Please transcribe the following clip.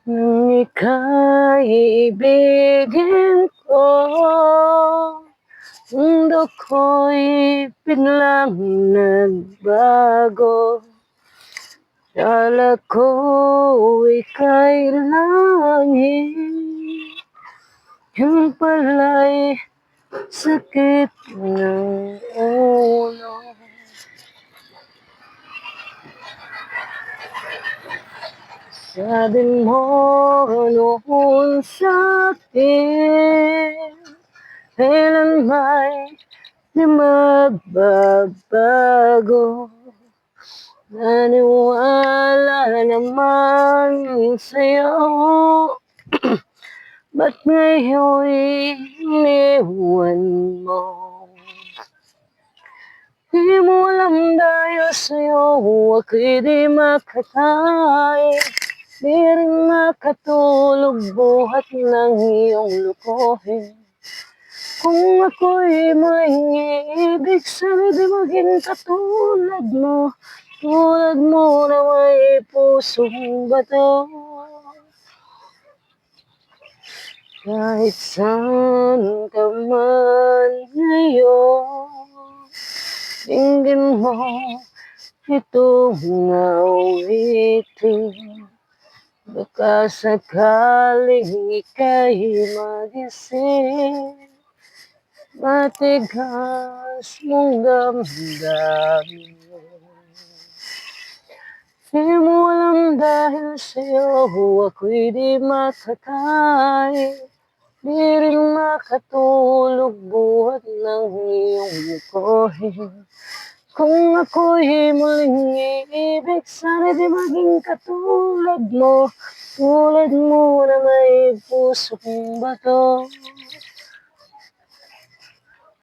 Nang ika'y ibigin ko, mundo ko'y biglang nagbago. Kala ko ika'y langit, yung pala'y sakit ng ulo. Sabi mo noon sa'kin, kailan may di magbabago. Naniwala naman sa'yo, ba't ngayon iniwan mo? Di mo alam dahil sa'yo ako'y di makakain, di rin makatulog buhat ng iyong lukuhin. Kung ako'y muling iibig, sana di maging katulad mo, tulad mo na may pusong bato. Kahit saan ka man ngayon, dinggin mo itong awitin. Baka sakaling ika'y magising, matigas mong damdamin. Di mo alam dahil sa'yo ako'y di makakain, di rin makatulog buhat ng iyong lukuhin. Kung ako'y muling iibig, sana di maging katulad mo, tulad mo na may pusong bato.